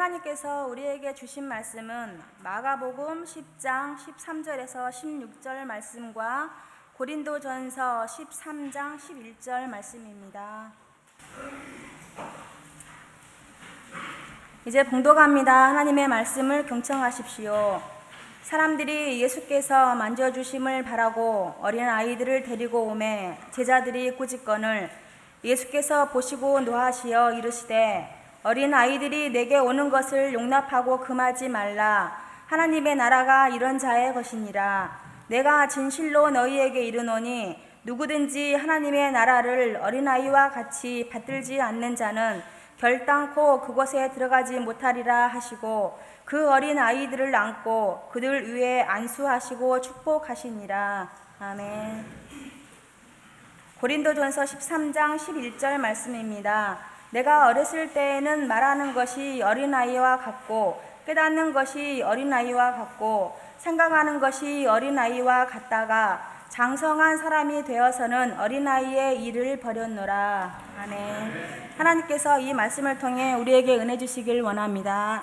하나님께서 우리에게 주신 말씀은 마가복음 10장 13절에서 16절 말씀과 고린도전서 13장 11절 말씀입니다. 이제 봉독합니다. 하나님의 말씀을 경청하십시오. 사람들이 예수께서 만져주심을 바라고 어린 아이들을 데리고 오매 제자들이 꾸짖거늘 예수께서 보시고 노하시어 이르시되 어린 아이들이 내게 오는 것을 용납하고 금하지 말라. 하나님의 나라가 이런 자의 것이니라. 내가 진실로 너희에게 이르노니 누구든지 하나님의 나라를 어린아이와 같이 받들지 않는 자는 결단코 그곳에 들어가지 못하리라 하시고 그 어린 아이들을 안고 그들 위에 안수하시고 축복하시니라. 아멘. 고린도전서 13장 11절 말씀입니다. 내가 어렸을 때에는 말하는 것이 어린아이와 같고 깨닫는 것이 어린아이와 같고 생각하는 것이 어린아이와 같다가 장성한 사람이 되어서는 어린아이의 일을 버렸노라. 아멘. 하나님께서 이 말씀을 통해 우리에게 은혜 주시길 원합니다.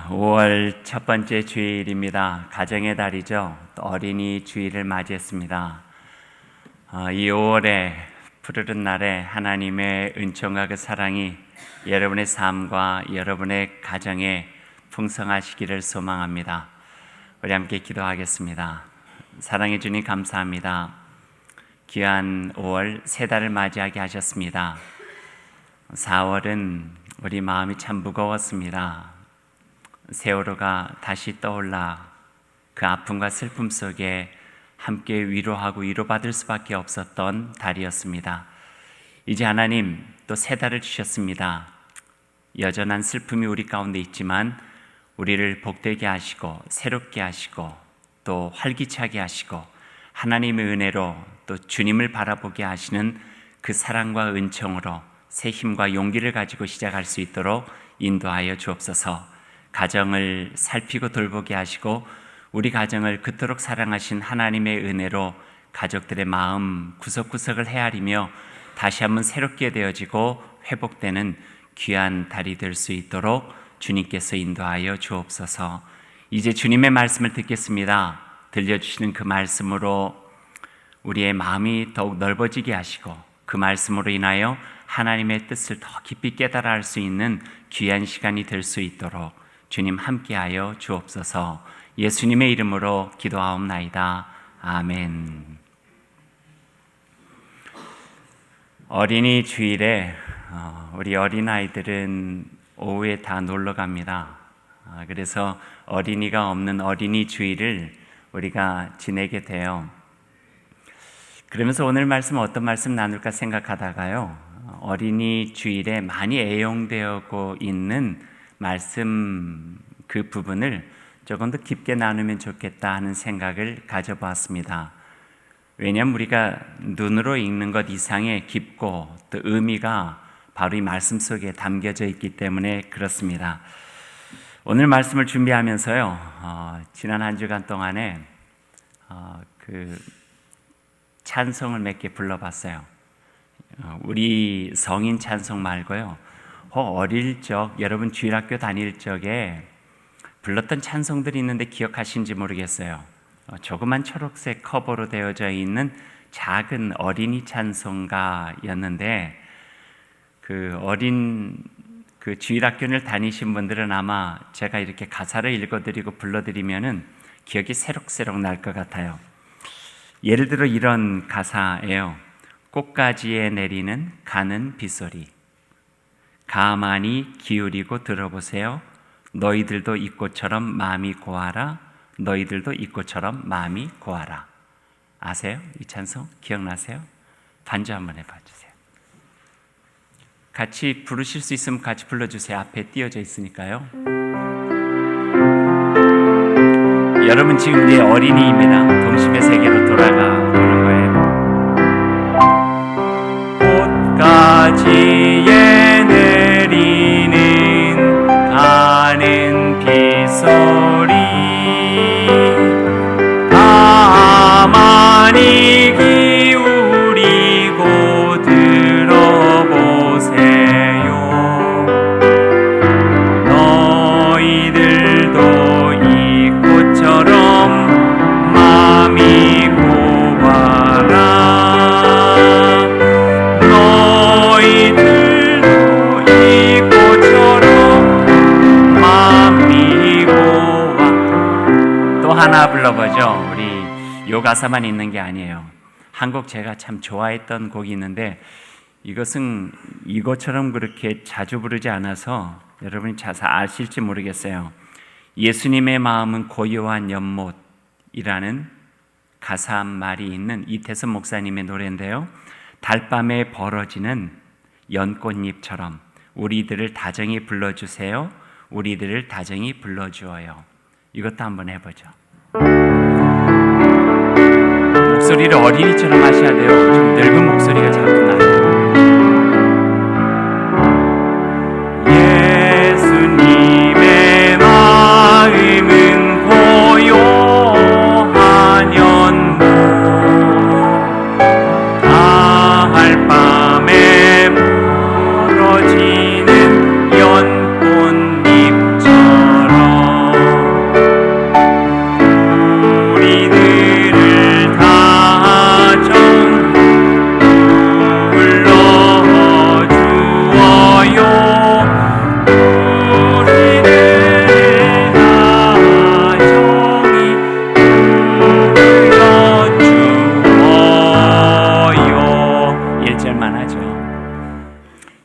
5월 첫 번째 주일입니다. 가정의 달이죠. 또 어린이 주일을 맞이했습니다. 이 5월에 푸르른 날에 하나님의 은총과 그 사랑이 여러분의 삶과 여러분의 가정에 풍성하시기를 소망합니다. 우리 함께 기도하겠습니다. 사랑해 주님 감사합니다. 귀한 5월 새 달을 맞이하게 하셨습니다. 4월은 우리 마음이 참 무거웠습니다. 세월호가 다시 떠올라 그 아픔과 슬픔 속에 함께 위로하고 위로받을 수밖에 없었던 달이었습니다. 이제 하나님 또 새 달을 주셨습니다. 여전한 슬픔이 우리 가운데 있지만 우리를 복되게 하시고 새롭게 하시고 또 활기차게 하시고 하나님의 은혜로 또 주님을 바라보게 하시는 그 사랑과 은총으로 새 힘과 용기를 가지고 시작할 수 있도록 인도하여 주옵소서. 가정을 살피고 돌보게 하시고 우리 가정을 그토록 사랑하신 하나님의 은혜로 가족들의 마음 구석구석을 헤아리며 다시 한번 새롭게 되어지고 회복되는 귀한 달이 될 수 있도록 주님께서 인도하여 주옵소서. 이제 주님의 말씀을 듣겠습니다. 들려주시는 그 말씀으로 우리의 마음이 더욱 넓어지게 하시고 그 말씀으로 인하여 하나님의 뜻을 더 깊이 깨달아 할 수 있는 귀한 시간이 될 수 있도록 주님 함께하여 주옵소서. 예수님의 이름으로 기도하옵나이다. 아멘. 어린이 주일에 우리 어린아이들은 오후에 다 놀러 갑니다. 그래서 어린이가 없는 어린이 주일을 우리가 지내게 돼요. 그러면서 오늘 말씀 어떤 말씀 나눌까 생각하다가요, 어린이 주일에 많이 애용되고 있는 말씀 그 부분을 조금 더 깊게 나누면 좋겠다 하는 생각을 가져보았습니다. 왜냐하면 우리가 눈으로 읽는 것 이상의 깊고 또 의미가 바로 이 말씀 속에 담겨져 있기 때문에 그렇습니다. 오늘 말씀을 준비하면서요, 지난 한 주간 동안에 그 찬송을 몇 개 불러봤어요. 우리 성인 찬송 말고요, 어릴 적 여러분 주일학교 다닐 적에 불렀던 찬송들이 있는데 기억하시는지 모르겠어요. 조그만 초록색 커버로 되어져 있는 작은 어린이 찬송가였는데 그 주일학교를 다니신 분들은 아마 제가 이렇게 가사를 읽어드리고 불러드리면은 기억이 새록새록 날 것 같아요. 예를 들어 이런 가사예요. 꽃가지에 내리는 가는 빗소리, 가만히 기울이고 들어보세요. 너희들도 이 꽃처럼 마음이 고하라. 너희들도 이 꽃처럼 마음이 고하라. 아세요? 이 찬송 기억나세요? 반주 한번 해봐주세요. 같이 부르실 수 있으면 같이 불러주세요. 앞에 띄어져 있으니까요. 여러분 지금 이제 어린이입니다. 동심의 세계로 돌아가 보는 거예요. 꽃가지에 내리는 가는 빗소리, 가만히 기울이고 들어보세요. 요 가사만 있는 게 아니에요. 한국 제가 참 좋아했던 곡이 있는데 이것은 이것처럼 그렇게 자주 부르지 않아서 여러분이 잘 아실지 모르겠어요. 예수님의 마음은 고요한 연못이라는 가사 말이 있는 이태선 목사님의 노래인데요. 달밤에 벌어지는 연꽃잎처럼 우리들을 다정히 불러주세요. 우리들을 다정히 불러주어요. 이것도 한번 해보죠. 목소리를 어린이처럼 하셔야 돼요. 좀 늙은 목소리가 자꾸 나요. 예수님의 마음은 고요한 연못 가을 밤에 멀어지는 연꽃잎처럼 우리들을 다정 불러주어요.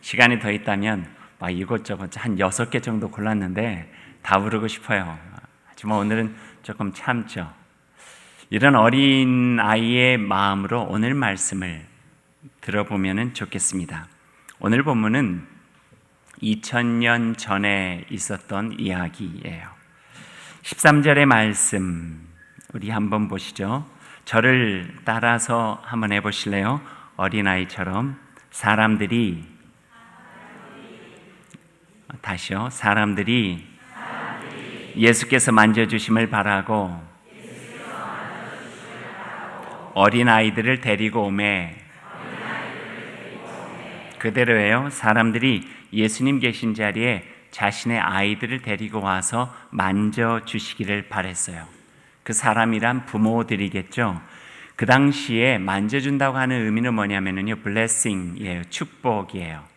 시간이 더 있다면 막 이것저것 한 6개 정도 골랐는데 다 부르고 싶어요. 하지만 오늘은 조금 참죠. 이런 어린 아이의 마음으로 오늘 말씀을 들어보면 좋겠습니다. 오늘 본문은 2000년 전에 있었던 이야기예요. 13절의 말씀 우리 한번 보시죠. 저를 따라서 한번 해보실래요? 어린아이처럼 다시요. 사람들이 예수께서 만져주심을 바라고 어린아이들을 데리고 오매. 그대로예요. 사람들이 예수님 계신 자리에 자신의 아이들을 데리고 와서 만져주시기를 바랬어요. 그 사람이란 부모들이겠죠. 그 당시에 만져준다고 하는 의미는 뭐냐면요, blessing이에요. 축복이에요.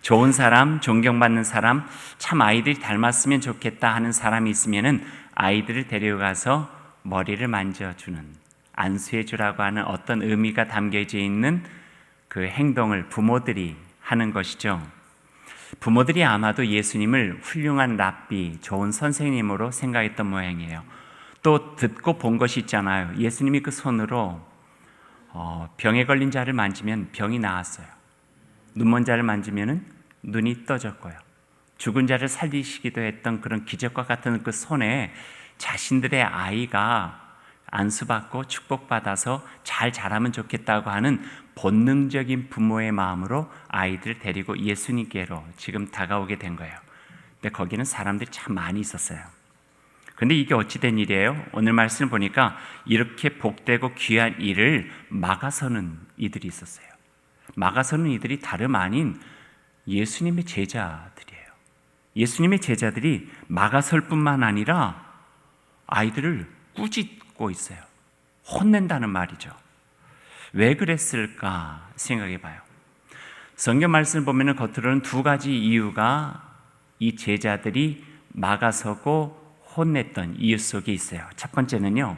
좋은 사람, 존경받는 사람, 참 아이들이 닮았으면 좋겠다 하는 사람이 있으면은 아이들을 데려가서 머리를 만져주는, 안수해주라고 하는 어떤 의미가 담겨져 있는 그 행동을 부모들이 하는 것이죠. 부모들이 아마도 예수님을 훌륭한 랍비, 좋은 선생님으로 생각했던 모양이에요. 또 듣고 본 것이 있잖아요. 예수님이 그 손으로 병에 걸린 자를 만지면 병이 나았어요. 눈먼 자를 만지면 눈이 떠졌고요. 죽은 자를 살리시기도 했던 그런 기적과 같은 그 손에 자신들의 아이가 안수받고 축복받아서 잘 자라면 좋겠다고 하는 본능적인 부모의 마음으로 아이들을 데리고 예수님께로 지금 다가오게 된 거예요. 근데 거기는 사람들이 참 많이 있었어요. 근데 이게 어찌된 일이에요? 오늘 말씀을 보니까 이렇게 복되고 귀한 일을 막아서는 이들이 있었어요. 막아서는 이들이 다름 아닌 예수님의 제자들이에요. 예수님의 제자들이 막아설 뿐만 아니라 아이들을 꾸짖고 있어요. 혼낸다는 말이죠. 왜 그랬을까 생각해 봐요. 성경 말씀을 보면 겉으로는 두 가지 이유가 이 제자들이 막아서고 혼냈던 이유 속에 있어요. 첫 번째는요,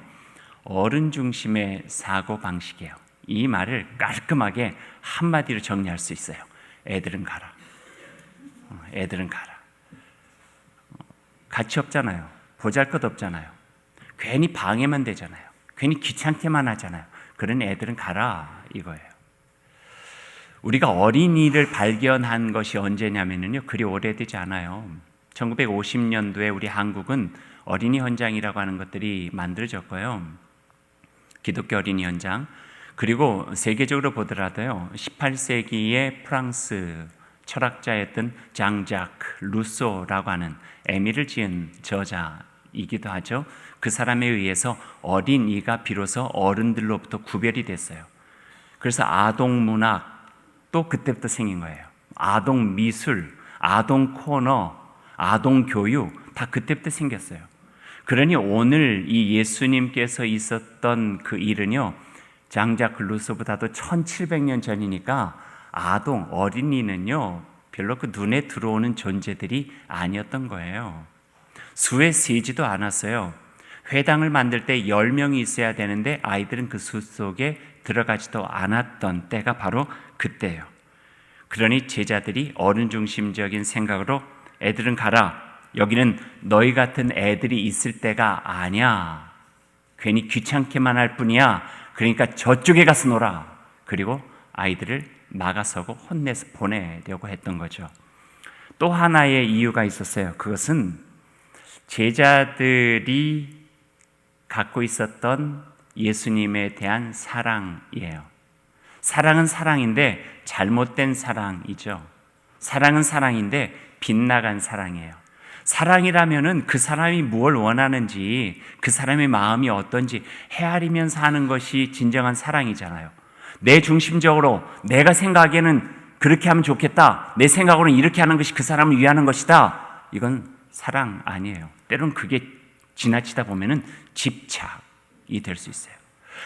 어른 중심의 사고 방식이에요. 이 말을 깔끔하게 한마디로 정리할 수 있어요. 애들은 가라. 애들은 가라. 가치 없잖아요. 보잘것없잖아요. 괜히 방해만 되잖아요. 괜히 귀찮게만 하잖아요. 그런 애들은 가라 이거예요. 우리가 어린이를 발견한 것이 언제냐면요, 그리 오래되지 않아요. 1950년도에 우리 한국은 어린이 현장이라고 하는 것들이 만들어졌고요. 기독교 어린이 현장. 그리고 세계적으로 보더라도요, 18세기의 프랑스 철학자였던 장자크 루소라고 하는 에밀을 지은 저자이기도 하죠. 그 사람에 의해서 어린이가 비로소 어른들로부터 구별이 됐어요. 그래서 아동 문학 또 그때부터 생긴 거예요. 아동 미술, 아동 코너, 아동 교육 다 그때부터 생겼어요. 그러니 오늘 이 예수님께서 있었던 그 일은요, 장자크 루소보다도 1700년 전이니까 아동, 어린이는요 별로 그 눈에 들어오는 존재들이 아니었던 거예요. 수에 세지도 않았어요. 회당을 만들 때 10명이 있어야 되는데 아이들은 그 숲 속에 들어가지도 않았던 때가 바로 그때예요. 그러니 제자들이 어른 중심적인 생각으로 애들은 가라. 여기는 너희 같은 애들이 있을 때가 아니야. 괜히 귀찮게만 할 뿐이야. 그러니까 저쪽에 가서 놀아. 그리고 아이들을 막아서고 혼내서 보내려고 했던 거죠. 또 하나의 이유가 있었어요. 그것은 제자들이 갖고 있었던 예수님에 대한 사랑이에요. 사랑은 사랑인데 잘못된 사랑이죠. 사랑은 사랑인데 빗나간 사랑이에요. 사랑이라면은 그 사람이 뭘 원하는지, 그 사람의 마음이 어떤지 헤아리면서 하는 것이 진정한 사랑이잖아요. 내 중심적으로 내가 생각하기에는 그렇게 하면 좋겠다. 내 생각으로는 이렇게 하는 것이 그 사람을 위하는 것이다. 이건 사랑 아니에요. 때론 그게 지나치다 보면은 집착이 될 수 있어요.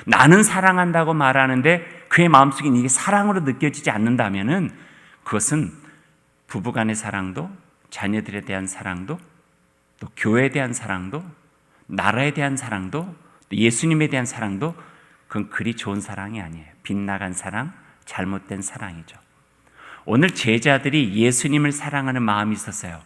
나는 사랑한다고 말하는데 그의 마음속에 이게 사랑으로 느껴지지 않는다면은 그것은 부부간의 사랑도, 자녀들에 대한 사랑도, 또 교회에 대한 사랑도, 나라에 대한 사랑도, 또 예수님에 대한 사랑도 그건 그리 좋은 사랑이 아니에요. 빗나간 사랑, 잘못된 사랑이죠. 오늘 제자들이 예수님을 사랑하는 마음이 있었어요.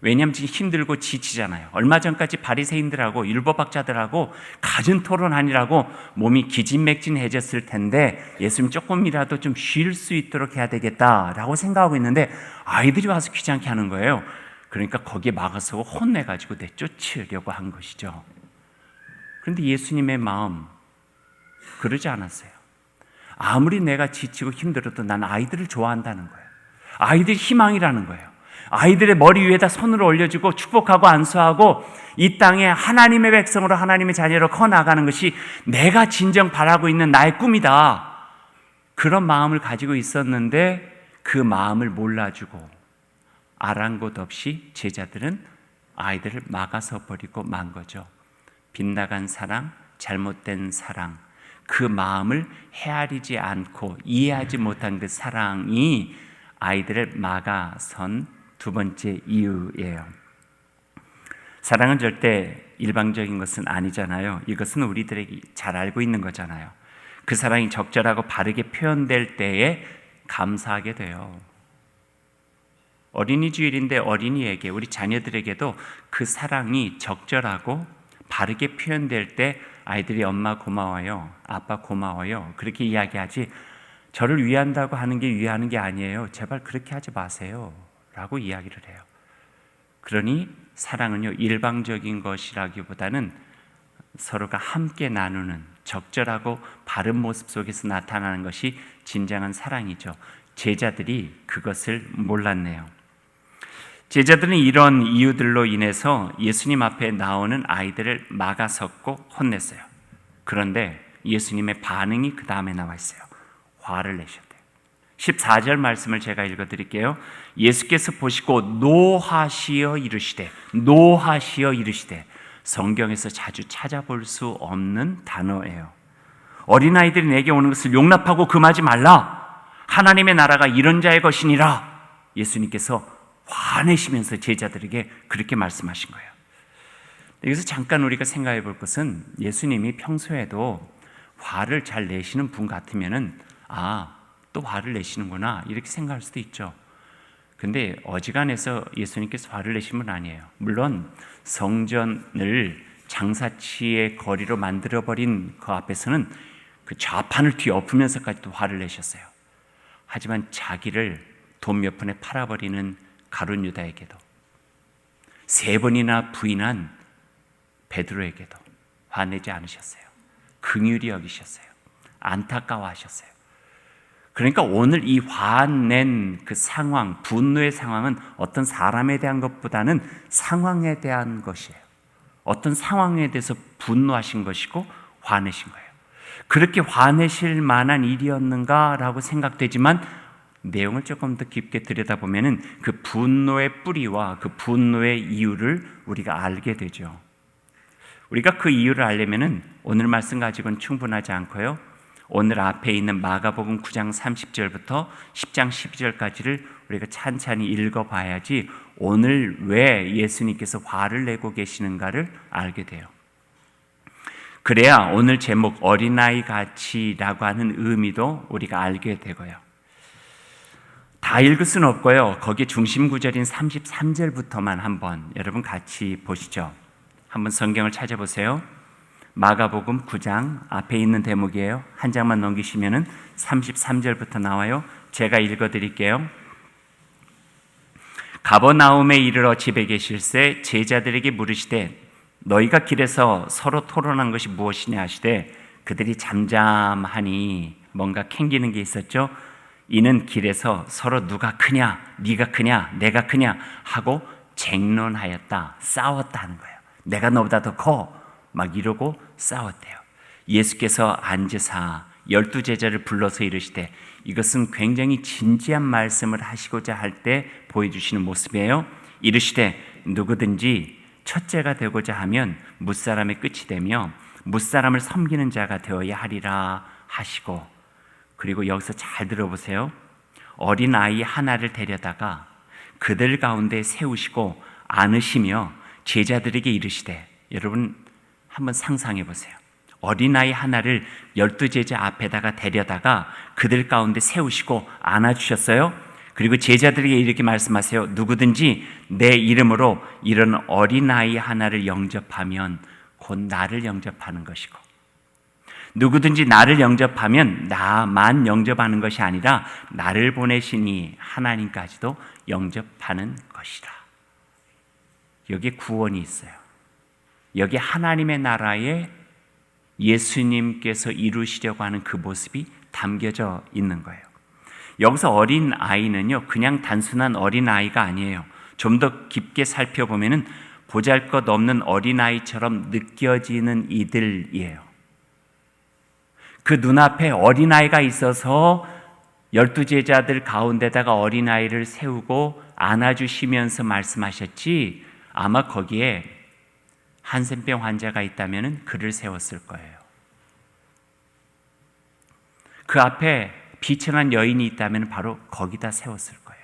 왜냐하면 지금 힘들고 지치잖아요. 얼마 전까지 바리새인들하고 율법학자들하고 갖은 토론하느라고 몸이 기진맥진해졌을 텐데 예수님 조금이라도 좀 쉴 수 있도록 해야 되겠다라고 생각하고 있는데 아이들이 와서 귀찮게 하는 거예요. 그러니까 거기에 막아서고 혼내가지고 내쫓으려고 한 것이죠. 그런데 예수님의 마음 그러지 않았어요. 아무리 내가 지치고 힘들어도 난 아이들을 좋아한다는 거예요. 아이들이 희망이라는 거예요. 아이들의 머리 위에다 손을 올려주고 축복하고 안수하고 이 땅에 하나님의 백성으로 하나님의 자녀로 커나가는 것이 내가 진정 바라고 있는 나의 꿈이다. 그런 마음을 가지고 있었는데 그 마음을 몰라주고 아랑곳 없이 제자들은 아이들을 막아서 버리고 만 거죠. 빗나간 사랑, 잘못된 사랑, 그 마음을 헤아리지 않고 이해하지 못한 그 사랑이 아이들을 막아선 두 번째 이유예요. 사랑은 절대 일방적인 것은 아니잖아요. 이것은 우리들에게 잘 알고 있는 거잖아요. 그 사랑이 적절하고 바르게 표현될 때에 감사하게 돼요. 어린이 주일인데 어린이에게, 우리 자녀들에게도 그 사랑이 적절하고 바르게 표현될 때 아이들이 엄마 고마워요, 아빠 고마워요 그렇게 이야기하지, 저를 위한다고 하는 게 위하는 게 아니에요, 제발 그렇게 하지 마세요 라고 이야기를 해요. 그러니 사랑은요, 일방적인 것이라기보다는 서로가 함께 나누는 적절하고 바른 모습 속에서 나타나는 것이 진정한 사랑이죠. 제자들이 그것을 몰랐네요. 제자들은 이런 이유들로 인해서 예수님 앞에 나오는 아이들을 막아섰고 혼냈어요. 그런데 예수님의 반응이 그 다음에 나와 있어요. 화를 내셨대요. 14절 말씀을 제가 읽어드릴게요. 예수께서 보시고 노하시어 이르시되, 노하시어 이르시되, 성경에서 자주 찾아볼 수 없는 단어예요. 어린아이들이 내게 오는 것을 용납하고 금하지 말라. 하나님의 나라가 이런 자의 것이니라. 예수님께서 화내시면서 제자들에게 그렇게 말씀하신 거예요. 여기서 잠깐 우리가 생각해 볼 것은, 예수님이 평소에도 화를 잘 내시는 분 같으면은 또 화를 내시는구나 이렇게 생각할 수도 있죠. 근데 어지간해서 예수님께서 화를 내신 분 아니에요. 물론 성전을 장사치의 거리로 만들어버린 그 앞에서는 그 좌판을 뒤엎으면서까지도 화를 내셨어요. 하지만 자기를 돈 몇 푼에 팔아버리는 가룟 유다에게도, 3번이나 부인한 베드로에게도 화내지 않으셨어요. 긍휼히 여기셨어요. 안타까워하셨어요. 그러니까 오늘 이 화낸 그 상황, 분노의 상황은 어떤 사람에 대한 것보다는 상황에 대한 것이에요. 어떤 상황에 대해서 분노하신 것이고 화내신 거예요. 그렇게 화내실 만한 일이었는가라고 생각되지만 내용을 조금 더 깊게 들여다보면 그 분노의 뿌리와 그 분노의 이유를 우리가 알게 되죠. 우리가 그 이유를 알려면 오늘 말씀 가지고는 충분하지 않고요, 오늘 앞에 있는 마가복음 9장 30절부터 10장 12절까지를 우리가 찬찬히 읽어봐야지 오늘 왜 예수님께서 화를 내고 계시는가를 알게 돼요. 그래야 오늘 제목 어린아이 같이라고 하는 의미도 우리가 알게 되고요. 다 읽을 수는 없고요. 거기에 중심 구절인 33절부터만 한번 여러분 같이 보시죠. 한번 성경을 찾아보세요. 마가복음 9장 앞에 있는 대목이에요. 한 장만 넘기시면은 33절부터 나와요. 제가 읽어드릴게요. 가버나움에 이르러 집에 계실새 제자들에게 물으시되 너희가 길에서 서로 토론한 것이 무엇이냐 하시되 그들이 잠잠하니 뭔가 캥기는 게 있었죠. 이는 길에서 서로 누가 크냐, 네가 크냐, 내가 크냐 하고 쟁론하였다, 싸웠다 하는 거예요. 내가 너보다 더 커, 막 이러고 싸웠대요. 예수께서 앉으사 12제자를 불러서 이르시되, 이것은 굉장히 진지한 말씀을 하시고자 할 때 보여주시는 모습이에요. 이르시되 누구든지 첫째가 되고자 하면 무사람의 끝이 되며 무사람을 섬기는 자가 되어야 하리라 하시고, 그리고 여기서 잘 들어보세요. 어린아이 하나를 데려다가 그들 가운데 세우시고 안으시며 제자들에게 이르시되, 여러분 한번 상상해 보세요. 어린아이 하나를 12제자 앞에다가 데려다가 그들 가운데 세우시고 안아주셨어요. 그리고 제자들에게 이렇게 말씀하세요. 누구든지 내 이름으로 이런 어린아이 하나를 영접하면 곧 나를 영접하는 것이고, 누구든지 나를 영접하면 나만 영접하는 것이 아니라 나를 보내시니 하나님까지도 영접하는 것이라. 여기에 구원이 있어요. 여기 하나님의 나라에 예수님께서 이루시려고 하는 그 모습이 담겨져 있는 거예요. 여기서 어린 아이는요, 그냥 단순한 어린 아이가 아니에요. 좀 더 깊게 살펴보면은 보잘것없는 어린 아이처럼 느껴지는 이들이에요. 그 눈앞에 어린 아이가 있어서 12제자들 가운데다가 어린 아이를 세우고 안아주시면서 말씀하셨지, 아마 거기에 한센병 환자가 있다면 그를 세웠을 거예요. 그 앞에 비천한 여인이 있다면 바로 거기다 세웠을 거예요.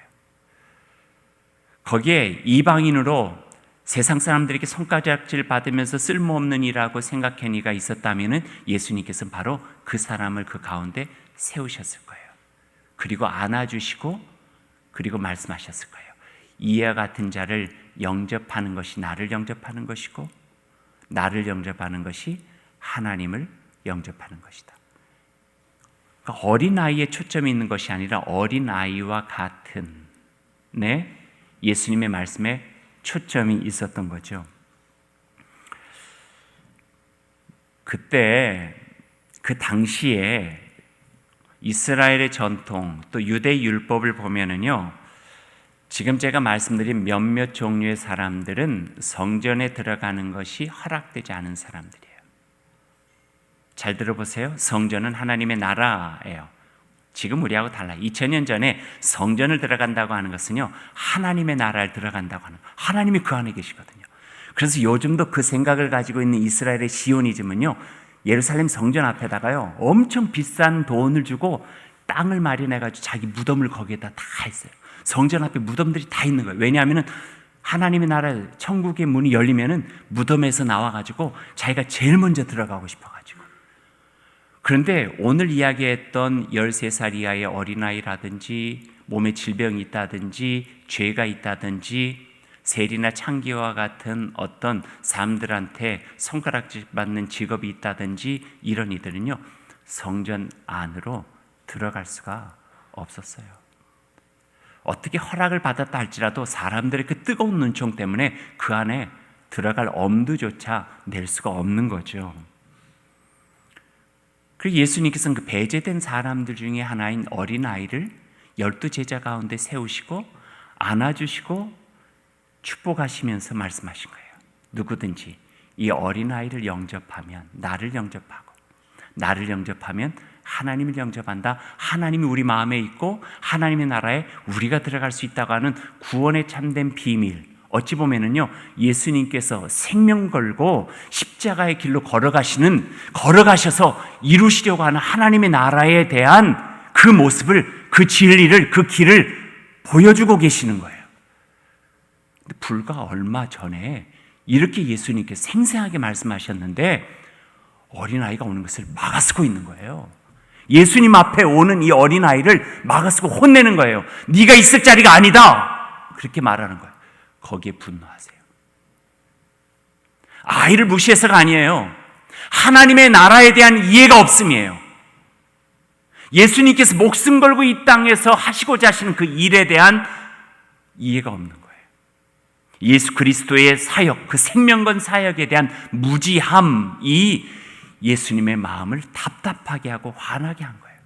거기에 이방인으로 세상 사람들에게 손가락질 받으면서 쓸모없는 일하고 생각한 이가 있었다면 예수님께서는 바로 그 사람을 그 가운데 세우셨을 거예요. 그리고 안아주시고 그리고 말씀하셨을 거예요. 이와 같은 자를 영접하는 것이 나를 영접하는 것이고, 나를 영접하는 것이 하나님을 영접하는 것이다. 그러니까 어린아이에 초점이 있는 것이 아니라 어린아이와 같은 예수님의 말씀에 초점이 있었던 거죠. 그때 그 당시에 이스라엘의 전통 또 유대 율법을 보면은요, 지금 제가 말씀드린 몇몇 종류의 사람들은 성전에 들어가는 것이 허락되지 않은 사람들이에요. 잘 들어보세요. 성전은 하나님의 나라예요. 지금 우리하고 달라요. 2000년 전에 성전을 들어간다고 하는 것은요, 하나님의 나라를 들어간다고 하는 거예요. 하나님이 그 안에 계시거든요. 그래서 요즘도 그 생각을 가지고 있는 이스라엘의 시오니즘은요, 예루살렘 성전 앞에다가요 엄청 비싼 돈을 주고 땅을 마련해가지고 자기 무덤을 거기에다 다 했어요. 성전 앞에 무덤들이 다 있는 거예요. 왜냐하면 하나님의 나라 천국의 문이 열리면은 무덤에서 나와가지고 자기가 제일 먼저 들어가고 싶어가지고. 그런데 오늘 이야기했던 13살 이하의 어린아이라든지 몸에 질병이 있다든지 죄가 있다든지 세리나 창기와 같은 어떤 사람들한테 손가락질 받는 직업이 있다든지 이런 이들은요, 성전 안으로 들어갈 수가 없었어요. 어떻게 허락을 받았다 할지라도 사람들의 그 뜨거운 눈총 때문에 그 안에 들어갈 엄두조차 낼 수가 없는 거죠. 그리고 예수님께서는 그 배제된 사람들 중에 하나인 어린아이를 12제자 가운데 세우시고 안아주시고 축복하시면서 말씀하신 거예요. 누구든지 이 어린아이를 영접하면 나를 영접하고, 나를 영접하면 하나님을 영접한다. 하나님이 우리 마음에 있고 하나님의 나라에 우리가 들어갈 수 있다고 하는 구원의 참된 비밀, 어찌 보면은요, 예수님께서 생명 걸고 십자가의 길로 걸어가셔서 이루시려고 하는 하나님의 나라에 대한 그 모습을, 그 진리를, 그 길을 보여주고 계시는 거예요. 근데 불과 얼마 전에 이렇게 예수님께서 생생하게 말씀하셨는데, 어린아이가 오는 것을 막아서고 있는 거예요. 예수님 앞에 오는 이 어린아이를 막아서고 혼내는 거예요. 네가 있을 자리가 아니다. 그렇게 말하는 거예요. 거기에 분노하세요. 아이를 무시해서가 아니에요. 하나님의 나라에 대한 이해가 없음이에요. 예수님께서 목숨 걸고 이 땅에서 하시고자 하시는 그 일에 대한 이해가 없는 거예요. 예수 그리스도의 사역, 그 생명건 사역에 대한 무지함이 예수님의 마음을 답답하게 하고 화나게 한 거예요.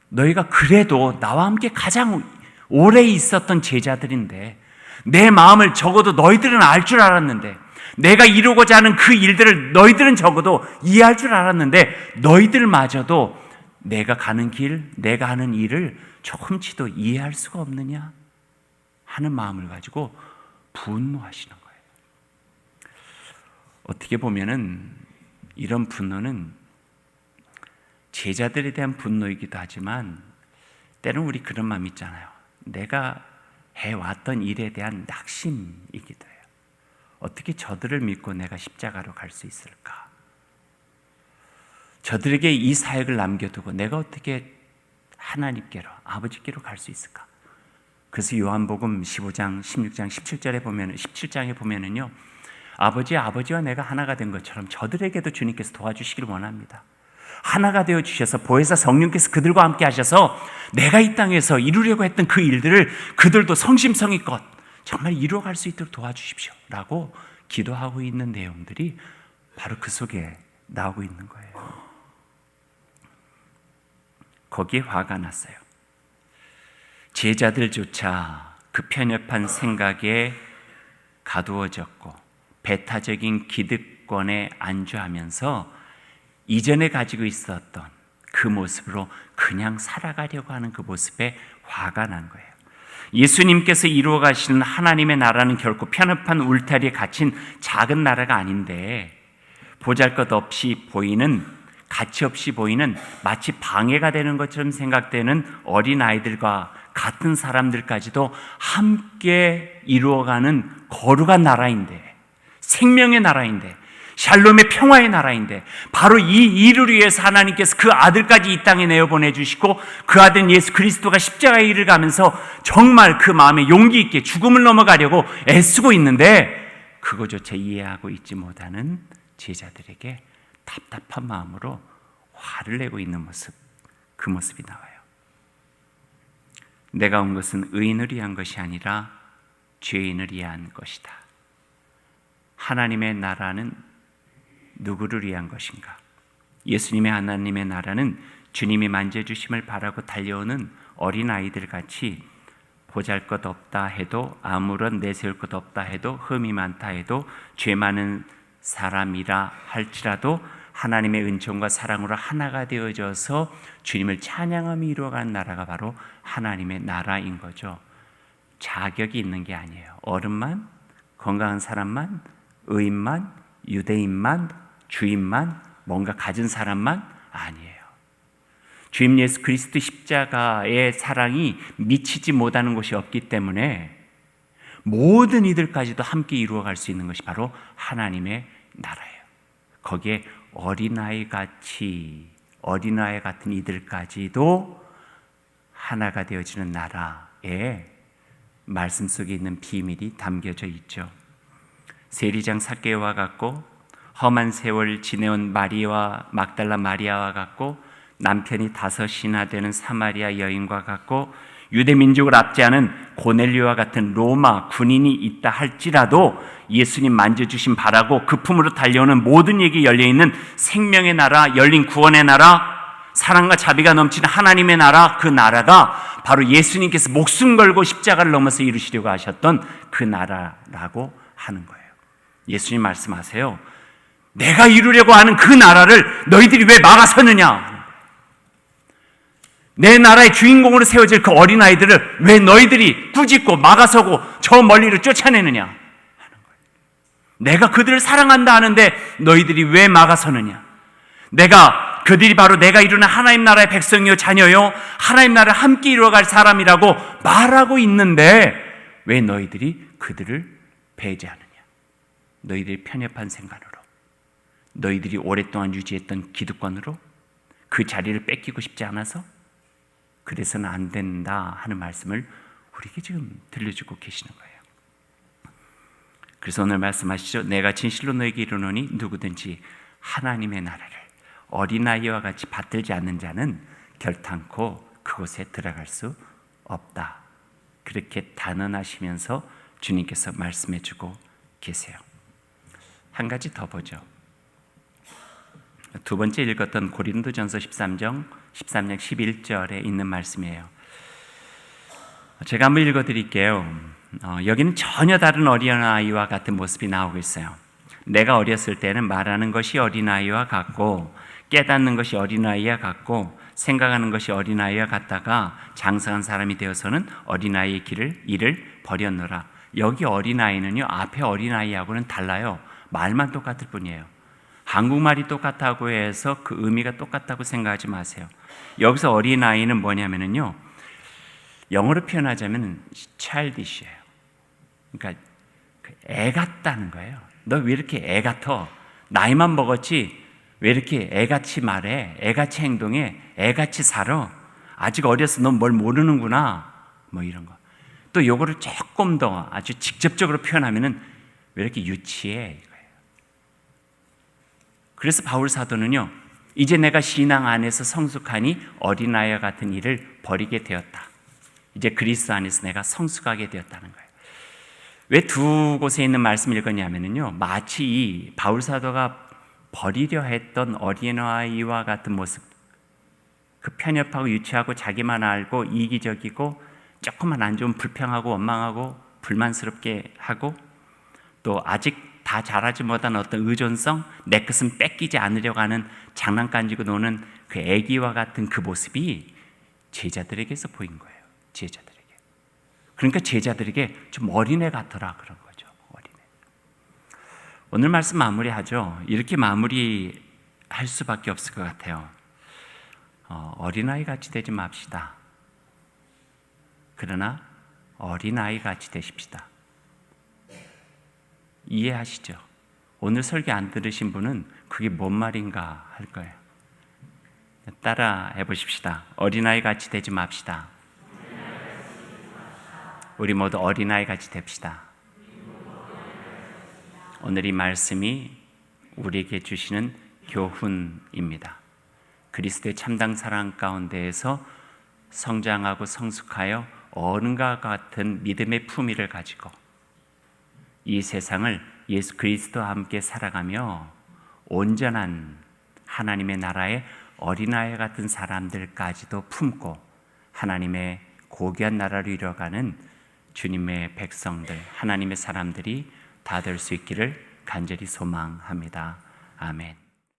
너희가 그래도 나와 함께 가장 오래 있었던 제자들인데 내 마음을 적어도 너희들은 알 줄 알았는데, 내가 이루고자 하는 그 일들을 너희들은 적어도 이해할 줄 알았는데 너희들마저도 내가 가는 길, 내가 하는 일을 조금치도 이해할 수가 없느냐 하는 마음을 가지고 분노하시는 거예요. 어떻게 보면은 이런 분노는 제자들에 대한 분노이기도 하지만 때로는 우리 그런 마음 있잖아요. 내가 해왔던 일에 대한 낙심이기도 해요. 어떻게 저들을 믿고 내가 십자가로 갈 수 있을까? 저들에게 이 사역을 남겨두고 내가 어떻게 하나님께로, 아버지께로 갈 수 있을까? 그래서 요한복음 15장, 16장, 17장에 보면은요, 아버지와 내가 하나가 된 것처럼 저들에게도 주님께서 도와주시길 원합니다. 하나가 되어 주셔서 보혜사 성령께서 그들과 함께 하셔서 내가 이 땅에서 이루려고 했던 그 일들을 그들도 성심성의껏 정말 이루어갈 수 있도록 도와주십시오 라고 기도하고 있는 내용들이 바로 그 속에 나오고 있는 거예요. 거기에 화가 났어요. 제자들조차 그 편협한 생각에 가두어졌고 배타적인 기득권에 안주하면서 이전에 가지고 있었던 그 모습으로 그냥 살아가려고 하는 그 모습에 화가 난 거예요. 예수님께서 이루어 가시는 하나님의 나라는 결코 편협한 울타리에 갇힌 작은 나라가 아닌데, 보잘것없이 보이는, 가치 없이 보이는, 마치 방해가 되는 것처럼 생각되는 어린아이들과 같은 사람들까지도 함께 이루어가는 거룩한 나라인데, 생명의 나라인데, 샬롬의 평화의 나라인데, 바로 이 일을 위해서 하나님께서 그 아들까지 이 땅에 내어보내주시고 그 아들 예수 그리스도가 십자가의 일을 가면서 정말 그 마음에 용기 있게 죽음을 넘어가려고 애쓰고 있는데 그거조차 이해하고 있지 못하는 제자들에게 답답한 마음으로 화를 내고 있는 모습, 그 모습이 나와요. 내가 온 것은 의인을 위한 것이 아니라 죄인을 위한 것이다. 하나님의 나라는 누구를 위한 것인가? 예수님의 하나님의 나라는 주님이 만져주심을 바라고 달려오는 어린아이들 같이 보잘것없다 해도, 아무런 내세울 것 없다 해도, 흠이 많다 해도, 죄 많은 사람이라 할지라도 하나님의 은총과 사랑으로 하나가 되어져서 주님을 찬양하며 이루어가는 나라가 바로 하나님의 나라인 거죠. 자격이 있는 게 아니에요. 어른만, 건강한 사람만, 의인만, 유대인만, 주인만, 뭔가 가진 사람만 아니에요. 주님 예수 그리스도 십자가의 사랑이 미치지 못하는 곳이 없기 때문에 모든 이들까지도 함께 이루어갈 수 있는 것이 바로 하나님의 나라예요. 거기에 어린아이 같은 이들까지도 하나가 되어지는 나라에 말씀 속에 있는 비밀이 담겨져 있죠. 세리장 삭개와 같고, 험한 세월 지내온 마리아와 막달라 마리아와 같고, 남편이 5이나 되는 사마리아 여인과 같고, 유대 민족을 압제하는 고넬료와 같은 로마 군인이 있다 할지라도 예수님 만져주심 바라고 그 품으로 달려오는 모든 이에게 열려있는 생명의 나라, 열린 구원의 나라, 사랑과 자비가 넘치는 하나님의 나라, 그 나라가 바로 예수님께서 목숨 걸고 십자가를 넘어서 이루시려고 하셨던 그 나라라고 하는 거예요. 예수님 말씀하세요. 내가 이루려고 하는 그 나라를 너희들이 왜 막아서느냐? 내 나라의 주인공으로 세워질 그 어린아이들을 왜 너희들이 꾸짖고 막아서고 저 멀리로 쫓아내느냐 하는 거예요. 내가 그들을 사랑한다 하는데 너희들이 왜 막아서느냐? 그들이 바로 내가 이루는 하나님 나라의 백성이요 자녀요, 하나님 나라를 함께 이루어갈 사람이라고 말하고 있는데 왜 너희들이 그들을 배제하느냐? 너희들이 편협한 생각으로, 너희들이 오랫동안 유지했던 기득권으로 그 자리를 뺏기고 싶지 않아서 그래서는 안 된다 하는 말씀을 우리에게 지금 들려주고 계시는 거예요. 그래서 오늘 말씀하시죠. 내가 진실로 너에게 이르노니 누구든지 하나님의 나라를 어린아이와 같이 받들지 않는 자는 결탄코 그곳에 들어갈 수 없다. 그렇게 단언하시면서 주님께서 말씀해주고 계세요. 한 가지 더 보죠. 두 번째 읽었던 고린도전서 13장 11절에 있는 말씀이에요. 제가 한번 읽어드릴게요. 여기는 전혀 다른 어린아이와 같은 모습이 나오고 있어요. 내가 어렸을 때는 말하는 것이 어린아이와 같고 깨닫는 것이 어린아이와 같고 생각하는 것이 어린아이와 같다가 장성한 사람이 되어서는 어린아이의 일을 버렸노라. 여기 어린아이는요, 앞에 어린아이하고는 달라요. 말만 똑같을 뿐이에요. 한국말이 똑같다고 해서 그 의미가 똑같다고 생각하지 마세요. 여기서 어린아이는 뭐냐면요, 영어로 표현하자면 childish예요. 그러니까 애 같다는 거예요. 너 왜 이렇게 애 같아? 나이만 먹었지 왜 이렇게 애같이 말해? 애같이 행동해? 애같이 살아? 아직 어려서 넌 뭘 모르는구나. 뭐 이런 거. 또 요거를 조금 더 아주 직접적으로 표현하면은 왜 이렇게 유치해? 이거예요. 그래서 바울 사도는요, 이제 내가 신앙 안에서 성숙하니 어린아이와 같은 일을 버리게 되었다. 이제 그리스도 안에서 내가 성숙하게 되었다는 거예요. 왜 두 곳에 있는 말씀을 읽었냐면요, 마치 이 바울 사도가 버리려 했던 어린아이와 같은 모습, 그 편협하고 유치하고 자기만 알고 이기적이고 조금만 안 좋으면 불평하고 원망하고 불만스럽게 하고 또 아직 다 잘하지 못한 어떤 의존성, 내 것은 뺏기지 않으려고 하는 장난감 가지고 노는 그 애기와 같은 그 모습이 제자들에게서 보인 거예요. 제자들에게. 그러니까 제자들에게 좀 어린애 같더라 그런 거죠. 어린애. 오늘 말씀 마무리하죠. 이렇게 마무리할 수밖에 없을 것 같아요. 어린아이 같이 되지 맙시다. 그러나 어린아이 같이 되십시다. 이해하시죠? 오늘 설교 안 들으신 분은 그게 뭔 말인가 할 거예요. 따라 해보십시다. 어린아이 같이 되지 맙시다. 우리 모두 어린아이 같이 됩시다. 오늘 이 말씀이 우리에게 주시는 교훈입니다. 그리스도의 참당 사랑 가운데에서 성장하고 성숙하여 어른과 같은 믿음의 품위를 가지고 이 세상을 예수 그리스도와 함께 살아가며 온전한 하나님의 나라의 어린아이 같은 사람들까지도 품고 하나님의 고귀한 나라를 이뤄가는 주님의 백성들, 하나님의 사람들이 다 될 수 있기를 간절히 소망합니다. 아멘.